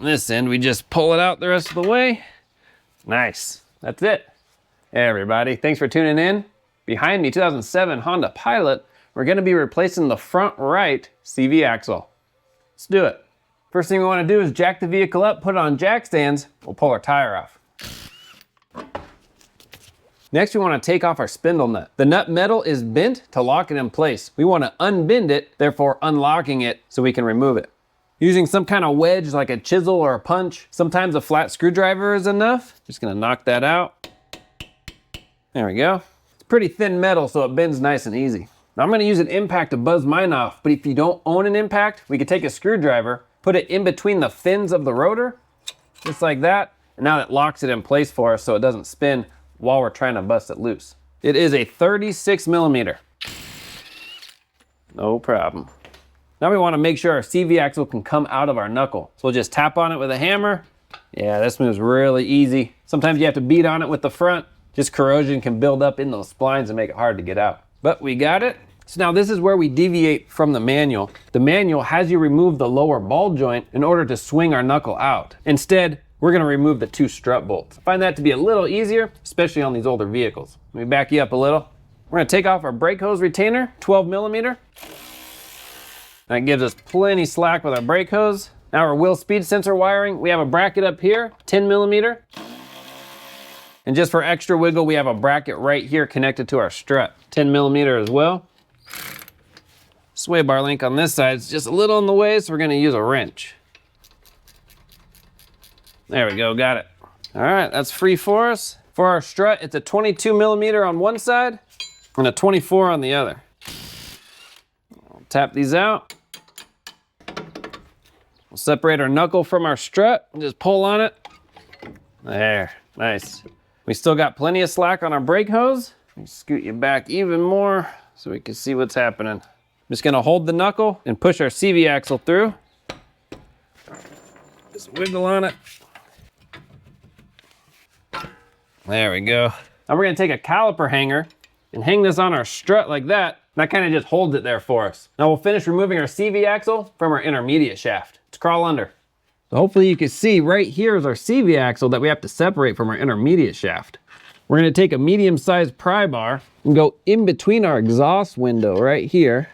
This end, we just pull it out the rest of the way. Nice. That's it. Hey everybody, thanks for tuning in. Behind me, 2007 Honda Pilot, we're gonna be replacing the front right CV axle. Let's do it. First thing we wanna do is jack the vehicle up, put it on jack stands. We'll pull our tire off. Next, we wanna take off our spindle nut. The nut metal is bent to lock it in place. We wanna unbend it, therefore unlocking it so we can remove it. Using some kind of wedge like a chisel or a punch, sometimes a flat screwdriver is enough. Just gonna knock that out. There we go. It's pretty thin metal, so it bends nice and easy. Now I'm gonna use an impact to buzz mine off, but if you don't own an impact, we could take a screwdriver, put it in between the fins of the rotor, just like that, and now it locks it in place for us so it doesn't spin while we're trying to bust it loose. It is a 36 millimeter. No problem. Now we want to make sure our CV axle can come out of our knuckle. So we'll just tap on it with a hammer. Yeah, this moves really easy. Sometimes you have to beat on it with the front. Just corrosion can build up in those splines and make it hard to get out. But we got it. So now this is where we deviate from the manual. The manual has you remove the lower ball joint in order to swing our knuckle out. Instead, we're gonna remove the 2 strut bolts. I find that to be a little easier, especially on these older vehicles. Let me back you up a little. We're gonna take off our brake hose retainer, 12 millimeter. That gives us plenty slack with our brake hose. Now our wheel speed sensor wiring, we have a bracket up here, 10 millimeter. And just for extra wiggle, we have a bracket right here connected to our strut, 10 millimeter as well. Sway bar link on this side is just a little in the way, so we're gonna use a wrench. There we go, got it. All right, that's free for us. For our strut, it's a 22 millimeter on one side and a 24 on the other. I'll tap these out. We'll separate our knuckle from our strut and just pull on it. There, nice. We still got plenty of slack on our brake hose. Let me scoot you back even more so we can see what's happening. I'm just gonna hold the knuckle and push our CV axle through. Just wiggle on it. There we go. Now we're gonna take a caliper hanger and hang this on our strut like that. That kind of just holds it there for us. Now we'll finish removing our CV axle from our intermediate shaft. Let's crawl under. So hopefully you can see right here is our CV axle that we have to separate from our intermediate shaft. We're gonna take a medium-sized pry bar and go in between our exhaust window right here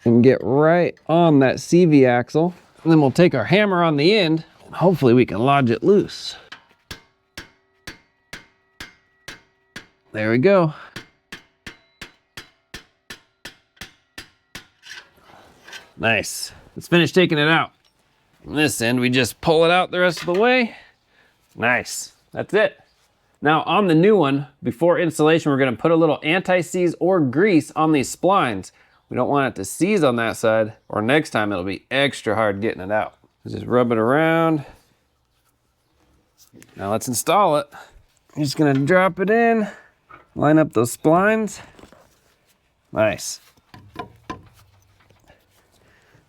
and get right on that CV axle. And then we'll take our hammer on the end and hopefully we can lodge it loose. There we go. Nice. Let's finish taking it out. On this end, we just pull it out the rest of the way. Nice. That's it. Now on the new one, before installation, we're gonna put a little anti-seize or grease on these splines. We don't want it to seize on that side, or next time it'll be extra hard getting it out. Just rub it around. Now let's install it. I'm just gonna drop it in. Line up those splines. Nice.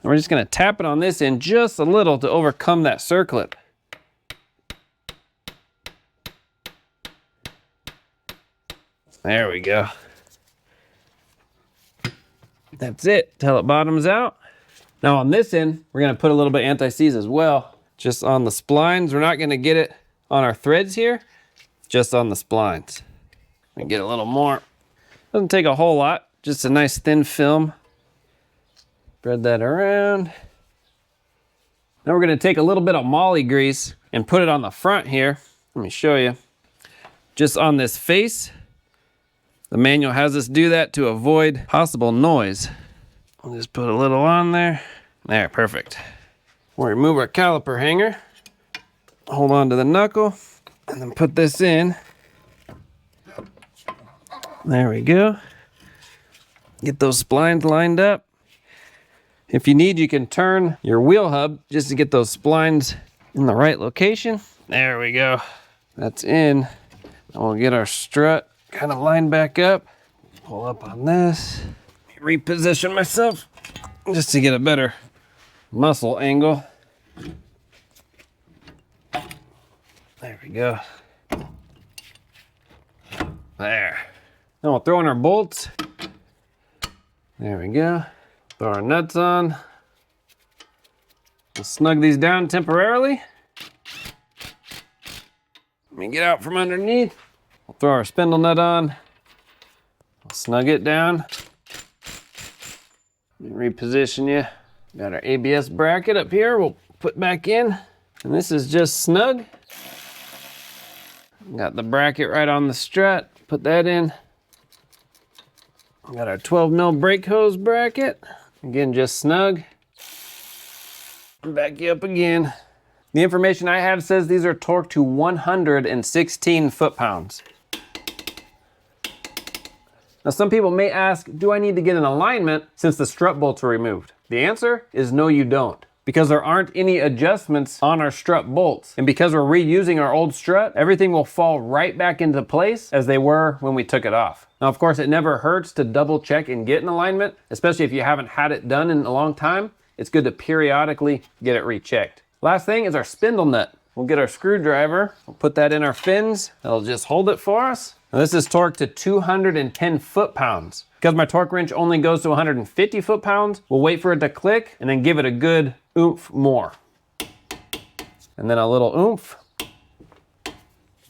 And we're just gonna tap it on this end just a little to overcome that circlip. There we go. That's it, till it bottoms out. Now on this end, we're gonna put a little bit of anti-seize as well. Just on the splines. We're not gonna get it on our threads here, just on the splines. And get a little more. Doesn't take a whole lot, just a nice thin film. Spread that around. Now we're gonna take a little bit of moly grease and put it on the front here. Let me show you. Just on this face. The manual has us do that to avoid possible noise. I'll just put a little on there. There, perfect. We'll remove our caliper hanger. Hold on to the knuckle and then put this in. There we go. Get those splines lined up. If you need, you can turn your wheel hub just to get those splines in the right location. There we go. That's in. And we'll get our strut kind of lined back up. Pull up on this. Reposition myself just to get a better muscle angle. There we go. There. Then we'll throw in our bolts. There we go. Throw our nuts on. Snug these down temporarily. Let me get out from underneath. We'll throw our spindle nut on. We'll snug it down. Reposition you. Got our ABS bracket up here. We'll put back in. And this is just snug. Got the bracket right on the strut. Put that in. Got our 12 mil brake hose bracket. Again, just snug. Back you up again. The information I have says these are torqued to 116 foot-pounds. Now some people may ask, do I need to get an alignment since the strut bolts are removed? The answer is no, you don't. Because there aren't any adjustments on our strut bolts. And because we're reusing our old strut, everything will fall right back into place as they were when we took it off. Now, of course, it never hurts to double check and get an alignment, especially if you haven't had it done in a long time. It's good to periodically get it rechecked. Last thing is our spindle nut. We'll get our screwdriver, we'll put that in our fins. It'll just hold it for us. Now, this is torqued to 210 foot-pounds. Because my torque wrench only goes to 150 foot-pounds, we'll wait for it to click and then give it a good oomph more. And then a little oomph.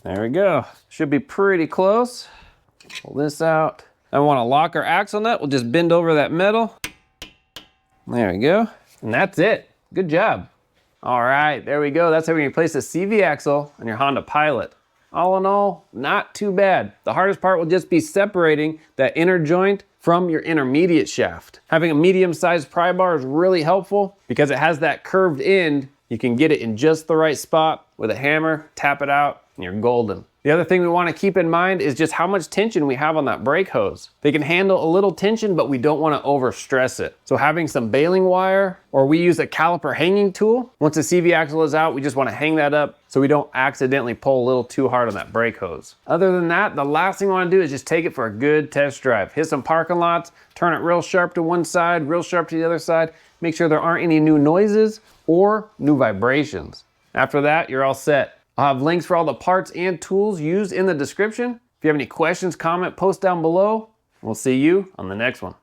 There we go. Should be pretty close. Pull this out. I want to lock our axle nut. We'll just bend over that metal. There we go. And that's it. Good job. All right, there we go. That's how we replace the CV axle on your Honda Pilot. All in all, not too bad. The hardest part will just be separating that inner joint from your intermediate shaft. Having a medium-sized pry bar is really helpful because it has that curved end. You can get it in just the right spot with a hammer, tap it out, and you're golden. The other thing we want to keep in mind is just how much tension we have on that brake hose. They can handle a little tension, but we don't want to overstress it. So having some baling wire, or we use a caliper hanging tool. Once the CV axle is out, we just want to hang that up so we don't accidentally pull a little too hard on that brake hose. Other than that, the last thing we want to do is just take it for a good test drive. Hit some parking lots, turn it real sharp to one side, real sharp to the other side. Make sure there aren't any new noises or new vibrations. After that, you're all set. I'll have links for all the parts and tools used in the description. If you have any questions, comment, post down below. We'll see you on the next one.